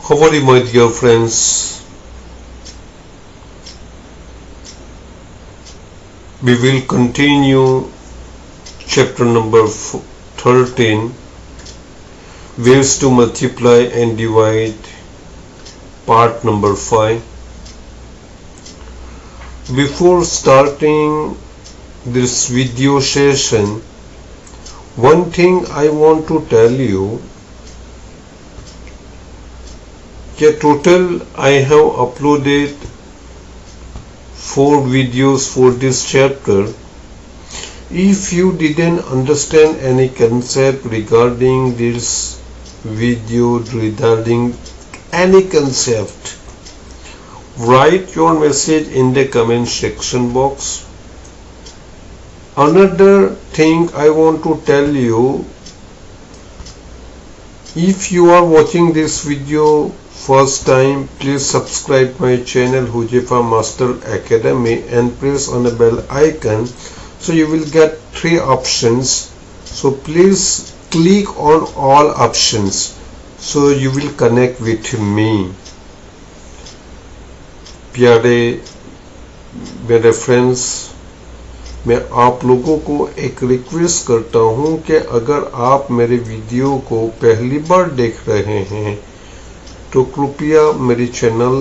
How are you, my dear friends? We will continue chapter number 13, ways to multiply and divide, part number 5. Before starting this video session, one thing I want to tell you, total I have uploaded 4 videos for this chapter. If you didn't understand any concept regarding this video, regarding any concept, write your message in the comment section box. Another thing I want to tell you, if you are watching this video first time, please subscribe my channel Huzaifa Master Academy and press on the bell icon, so you will get 3 options. So please click on all options so you will connect with me. प्यारे मेरे friends, मैं आप लोगों को एक request करता हूं कि अगर आप मेरे वीडियो को पहली बार देख रहे हैं तो कृपया मेरे चैनल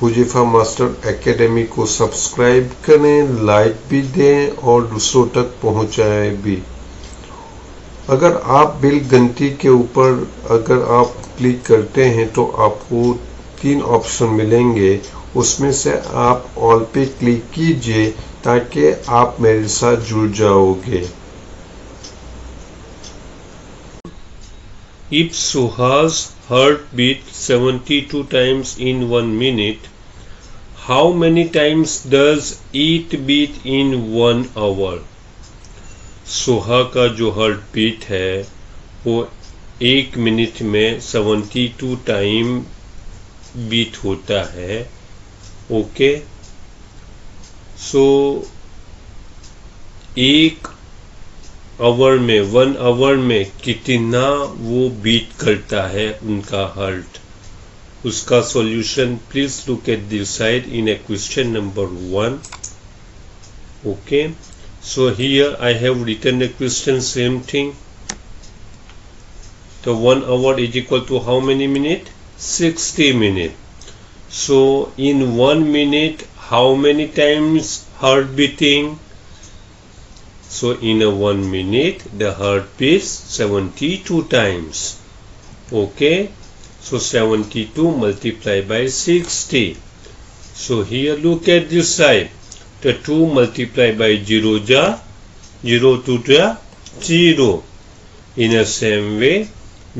हुजैफा मास्टर एकेडमी को सब्सक्राइब करें, लाइक भी दें और दूसरों तक पहुंचाएं भी। अगर आप बेल घंटी के ऊपर अगर आप क्लिक करते हैं तो आपको 3 ऑप्शन मिलेंगे, उसमें से आप ऑल पे क्लिक कीजिए ताकि आप मेरे साथ जुड़ जाओगे। If Suha's heart beat 72 times in 1 minute, how many times does it beat in 1 hour? सुहा का जो हार्ट बीट है वो 1 मिनट में 72 टाइम बीट होता है। ओके, सो 1 आवर में कितना वो बीट करता है उनका हार्ट, उसका solution please look at this side in A question number 1. Okay, so here I have written the question, same thing. So 1 hour is equal to how many minutes? 60 minutes. So in 1 minute how many times heart beating? So in a 1 minute the heart beats 72 times. Okay, so 72 multiplied by 60. So here look at this side. The 2 multiplied by 0 ja 0 to ja 0. In the same way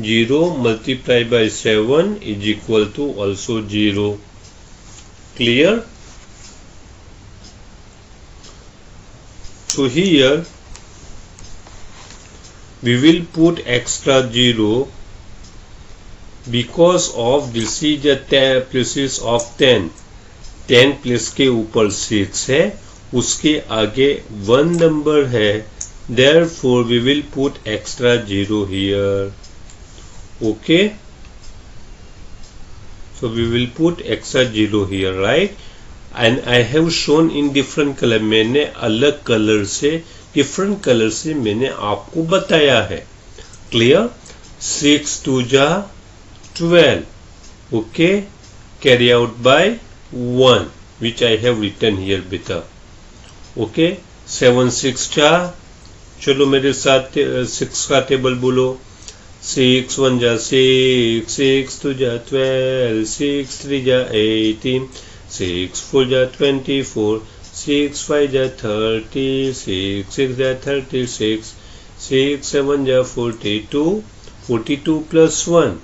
0 multiplied by 7 is equal to also 0. Clear? So here we will put extra 0 because of this is the places of 10. 10 plus के ऊपर 6 है, उसके आगे 1 number है, therefore we will put extra 0 here. Okay, so we will put extra 0 here, right? And I have shown in different color. मैंने अलग colour से different colour से मैंने आपको बताया है. Clear? 6 2 ja 12. Okay, carry out by 1, which I have written here beta. Okay, 7 6 ja, चलो मेरे साथ 6 का टेबल बोलो. 6 1 ja 6, 6 2 ja 12, 6 3 ja 18, 6 4 ja 24, 6 5 ja 30, 6 6 ja 36, 6 7 ja 42, 42 plus 1.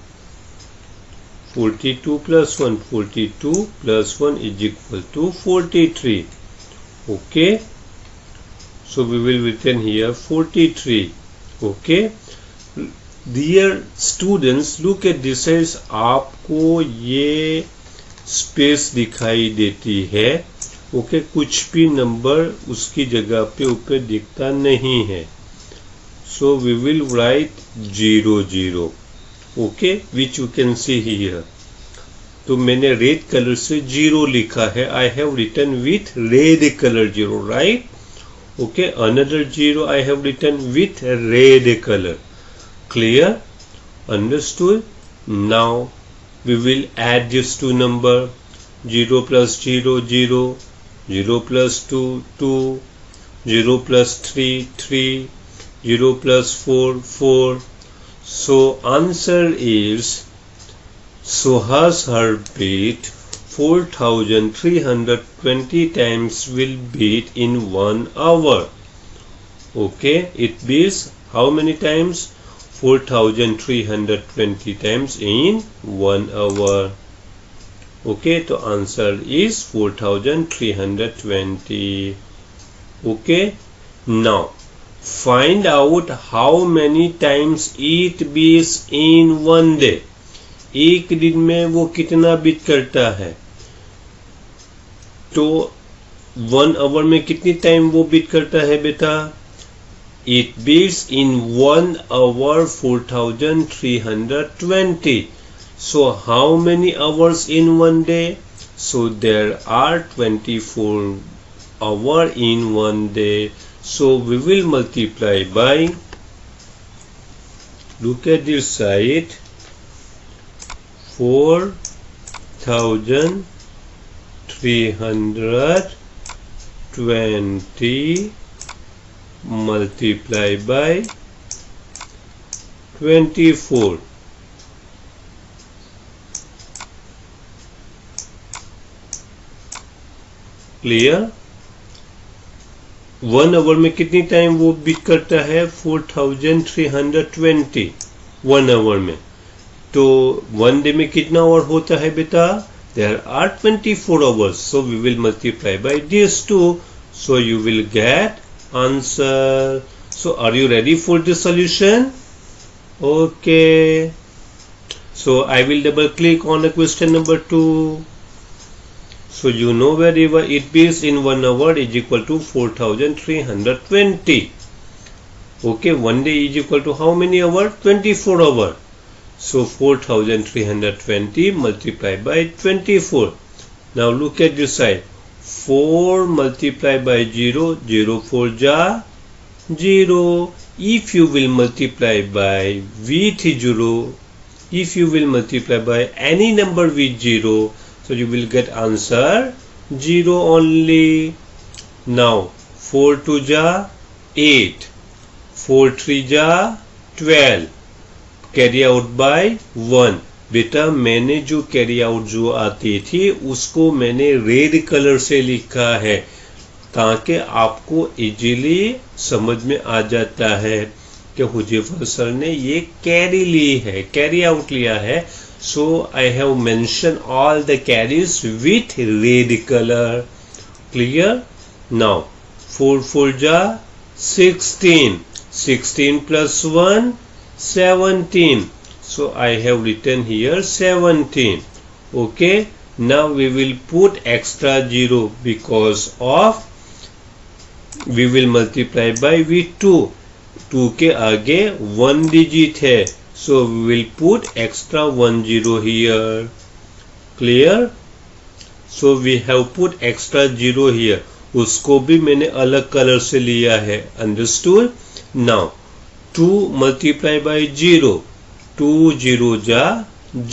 42 plus 1, 42 plus 1 is equal to 43. Okay, so we will written here 43. Okay, dear students, look at this as आपको ये space दिखाई देती है. ओके, कुछ भी नंबर उसकी जगह पे ऊपर दिखता नहीं है. So we will write 0 0. Okay, which you can see here. तो मैंने रेड कलर से 0 लिखा है, I have written with red colour 0, right. Okay, another 0 I have written with red color. Clear? Understood? Now we will add these two number. 0 plus 0 0, 0 plus 2 2, 0 plus 3 3, 0 plus 4 4. So answer is Suhas heartbeat 4320 times will beat in 1 hour. Okay, it beats how many times? 4320 times in 1 hour. Okay, so answer is 4320. Okay, now find out how many times it beats in 1 day. एक दिन में वो कितना beat करता है, तो 1 our में कितनी टाइम वो बीट करता है बेटा? It beats in 1 hour 4320. So how many hours in 1 day? So there are 24 hours in 1 day. So we will multiply by, look at this side, 4320 multiply by 24. Clear? 1 our में कितनी time वो beat करता है? 4320 1 our में। तो 1 day में कितना our होता है बेटा? There are 24 hours. So we will multiply by these two. So you will get answer. So are you ready for the solution? Okay. So I will double click on the question number 2. So you know very well it beats in 1 hour is equal to 4320. Okay, 1 day is equal to how many hours? 24 hours. So 4320 multiplied by 24. Now look at this side. 4 multiplied by 0, 0 4 ja 0. If you will multiply by with 0, if you will multiply by any number with 0, so you will get answer 0 only. Now 4 2 ja 8, 4 3 ja 12. Carry out by 1. बेटा मैंने जो carry out जो आती थी उसको मैंने red colour से लिखा है ताकि आपको इजीली समझ में आ जाता है कि हुजैफा सर ने ये कैरी ली है, कैरी आउट लिया है. So I have mention all the carries with red colour. Clear? Now 4 4 जा 16, 16 plus 1 17. So I have written here 17. Okay, now we will put extra 0 because of we will multiply by with 2. 2 के आगे 1 digit है, so we will put extra 1 0 here. Clear? So we have put extra 0 here. उसको भी मैंने अलग colour से लिया है. Understood? Now 2 multiply by 0. 2 0 ja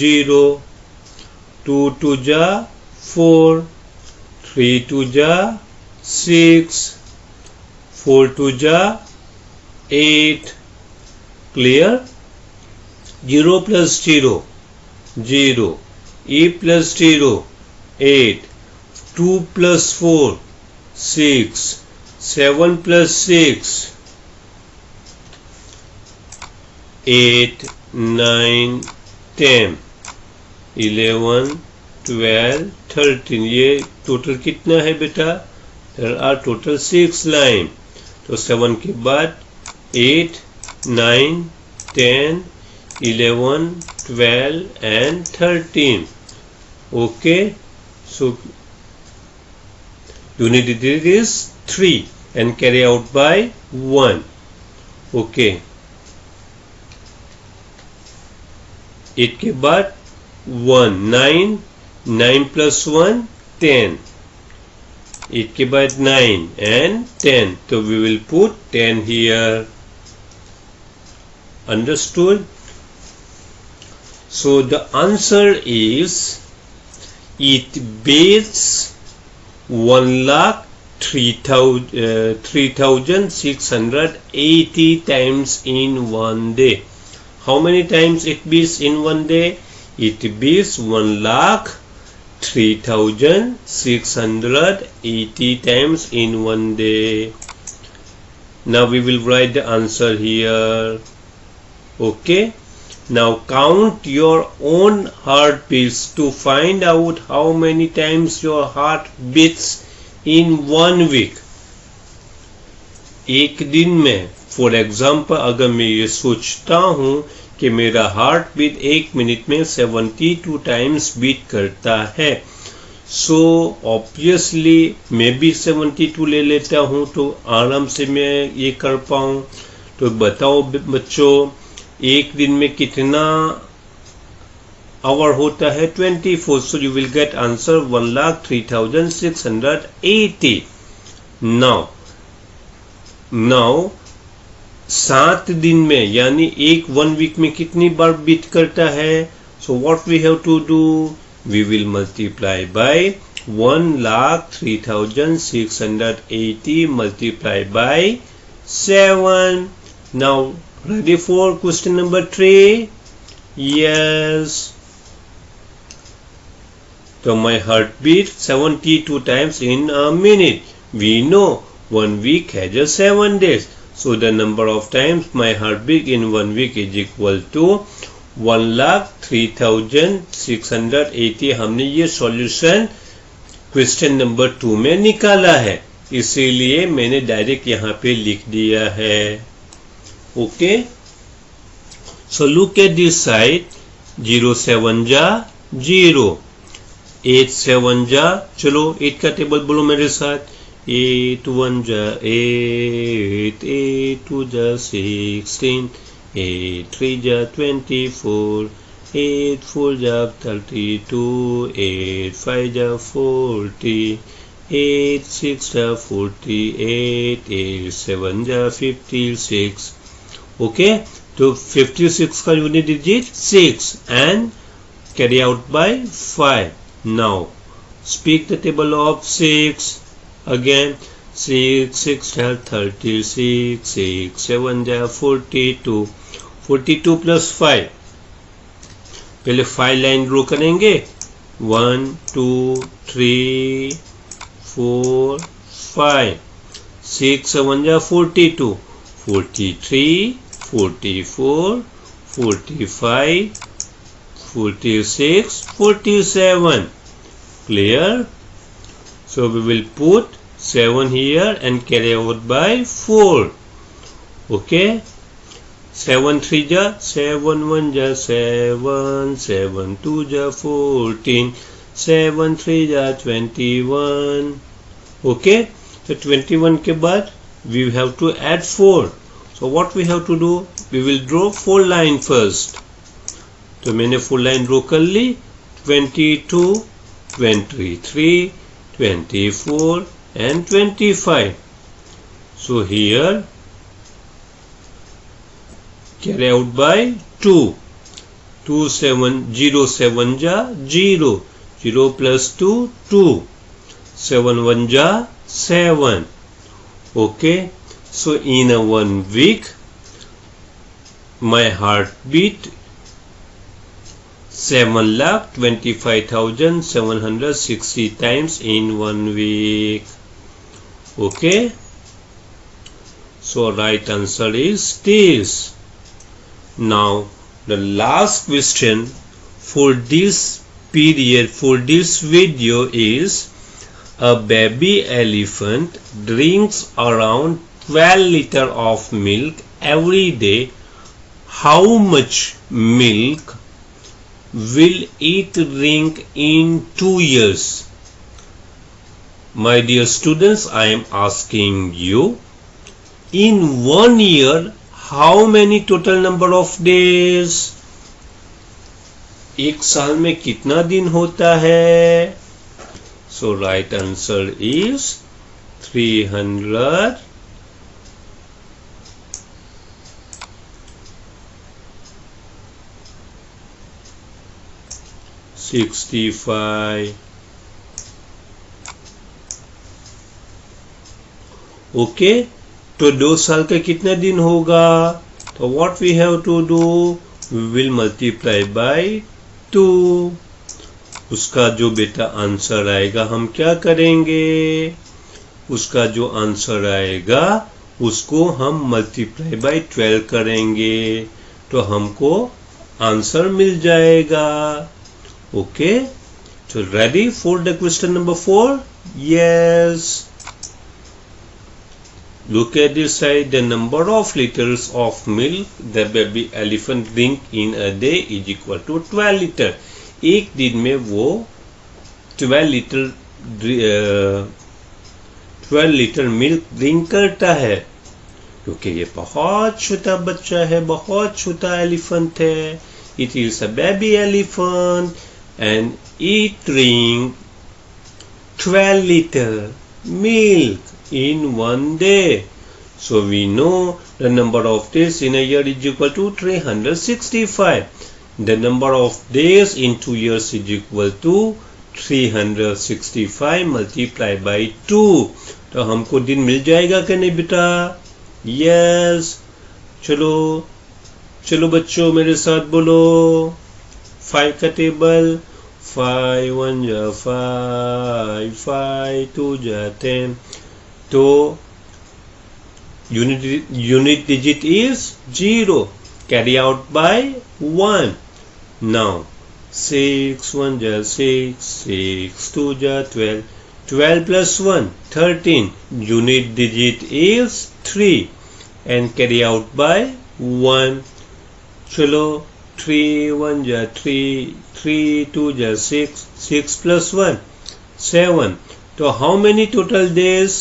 0. 2 2 ja 4. 3 2 ja 6. 4 2 ja 8. Clear? 0 plus 0 0. E plus 0 8. 2 plus 4 6. 7 plus 6 8 9 10 11 12 13. ये टोटल कितना है बेटा? There are total 6 line. तो 7 के बाद 8 9 10 11 12 and 13. Okay, so unit digit is 3 and carry out by 1. Okay. 8 के बाद 1 9 9 plus 1 10 8 के बाद 9 and 10 so we will put 10 here. Understood? So the answer is it beats 1,03,680 times in one day. How many times it beats in one day? It beats 1,03,680 times in one day. Now we will write the answer here. Okay. Now count your own heartbeats to find out how many times your heart beats in 1 week. एक दिन में for example अगर मैं ये सोचता हूँ कि मेरा हार्ट बीट 1 मिनट में 72 टाइम्स बीट करता है, सो ऑब्वियसली मैं भी 72 ले लेता हूँ तो आराम से मैं ये कर पाऊँ. तो बताओ बच्चों, एक दिन में कितना आवर होता है? 24. So you will get answer 1,03,680. Now 7 दिन में यानी एक 1 वीक में कितनी बार बीट करता है? So what we have to do, we will multiply by 1,03,680 multiply by 7. Now ready for question number 3? Yes. So my heart beat 72 times in a minute. We know 1 week has a 7 days. So the number of times my heart beat in 1 week is equal to 1,03,680. हमने ये solution question number 2 में निकाला है, इसीलिए मैंने direct यहाँ पे लिख दिया है. Okay, so look at this side. 0 7 जा 0, 8 7 जा, चलो 8 का टेबल बोलो मेरे साथ. 8 1 जा 8, 8 2 जा 16, 8 3 जा 24, 8 4 जा 32, 8 5 जा 40, 8 6 जा 48, 8 7 जा 56. Okay, तो 56 का unit digit 6 and carry out by 5. Now speak the table of 6 again. 6 6 36, 6 7 42, 42 plus 5. पहले 5 लाइन ड्रॉ करेंगे. 1 2 3 4 5. 6 7 42, 43 44 45 46 47. Clear? So we will put 7 here and carry out by 4. Okay, 7 3 ja 7 1 ja 7, 7 2 ja 14, 7 3 ja 21. Okay, so 21 के बाद we have to add 4. So what we have to do, we will draw 4 line first. तो मैंने 4 line draw कर ली. 22 23 24 and 25. So here carry out by 2. 2 7 0 7 ja 0, 0 plus 2 2, 7 1 ja 7. Okay, so in a 1 week my heart beat 7,25,760 times in 1 week. Okay, so right answer is this. Now the last question for this period, for this video is, a baby elephant drinks around 12 liters of milk every day. How much milk will it drink in 2 years? My dear students, I am asking you, in 1 year, how many total number of days? एक साल में कितना दिन होता है? So right answer is 365. Okay, तो 2 साल का कितना दिन होगा? तो what we have to do, we will multiply by 2. उसका जो बेटा आंसर आएगा हम क्या करेंगे? उसका जो आंसर आएगा उसको हम मल्टीप्लाई बाय 12 करेंगे, तो हमको आंसर मिल जाएगा. Okay, so ready for the question number 4? Yes. Look at this side. The number of liters of milk the baby elephant drink in a day is equal to 12 liter. एक दिन में वो 12 litre milk drink करता है, क्योंकि ये बहुत छोटा बच्चा है, बहुत छोटा एलिफेंट है. It is a baby elephant and it drink 12 liter milk in one day. So we know the number of days in a year is equal to 365. The number of days in 2 years is equal to 365 multiplied by 2. तो हमको दिन मिल जाएगा कि नहीं बेटा? Yes. चलो बच्चों मेरे साथ बोलो 5 का टेबल. 5 1 जा 5, 5 2 जा 10. तो unit digit is 0, carry out by 1. Now 6 1 ja 6, 6 2 ja 12, 12 plus 1 13. Unit digit is 3 and carry out by 1. चलो 3 1 ja 3, 3 2 ja 6, 6 plus 1 7. तो how many total days?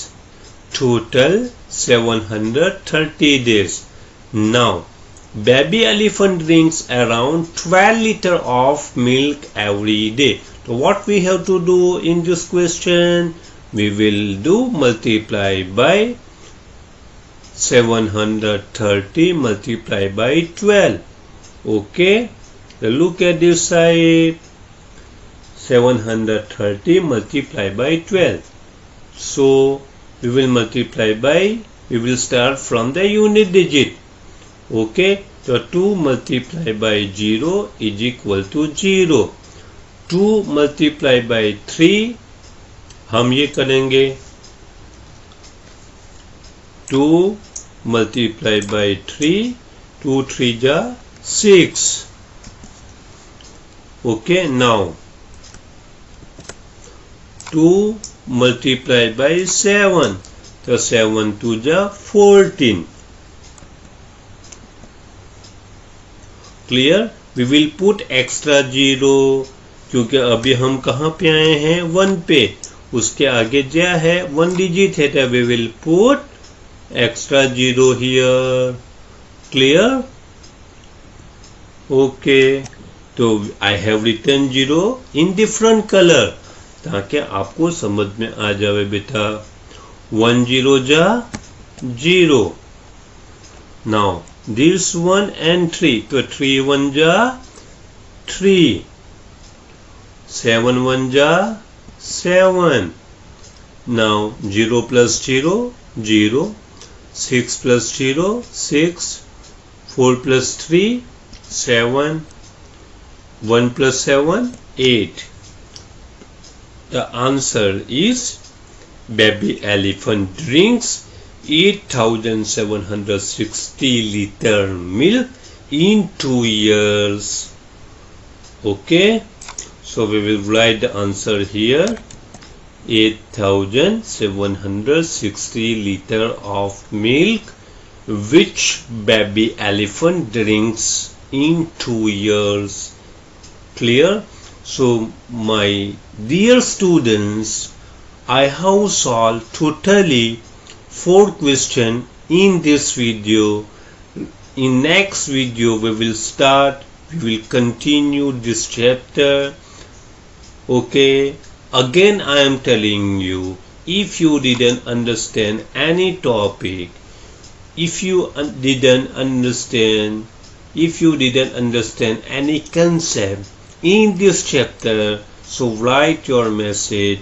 Total 730 days. Now baby elephant drinks around 12 liter of milk every day. So what we have to do in this question? We will do multiply by 730 multiply by 12. Okay, so look at this side. 730 multiply by 12. So we will multiply by, we will start from the unit digit. Okay, so 2 multiply by 0 is equal to 0. 2 multiply by 3 हम ये करेंगे 2 multiply by 3, 2 3 जा 6. Okay, now 2 multiply by 7, तो 7 2 जा 14. Clear? We will put extra 0, क्योंकि अभी हम कहाँ पे आए हैं? 1 पे. उसके आगे क्या है? 1 digit है, तो we will put extra 0 here. Clear? Okay, तो I have written 0 in different color, ताकि आपको समझ में आ जावे बेटा. 1 0 जा 0. Now this 1 and 3, तो 3 1 जा 3, 7 1 जा 7. Now 0 plus 0 0, 6 plus 0 6, 4 plus 3 7, 1 plus 7 8. The answer is baby elephant drinks 8,760 liter milk in 2 years. Okay, so we will write the answer here. 8,760 liter of milk which baby elephant drinks in 2 years. Clear? So my dear students, I have solved totally 4 questions in this video. In next video we will start we will continue this chapter. Okay, again I am telling you, if you didn't understand any topic, if you didn't understand any concept in this chapter, so write your message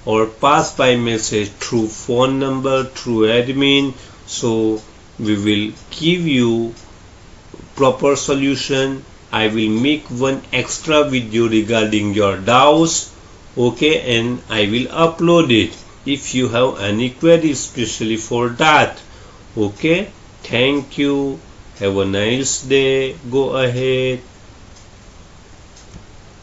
or pass by message through phone number, through admin, so we will give you proper solution. I will make one extra video regarding your doubts, okay, and I will upload it if you have any query especially for that. Okay, thank you, have a nice day, go ahead.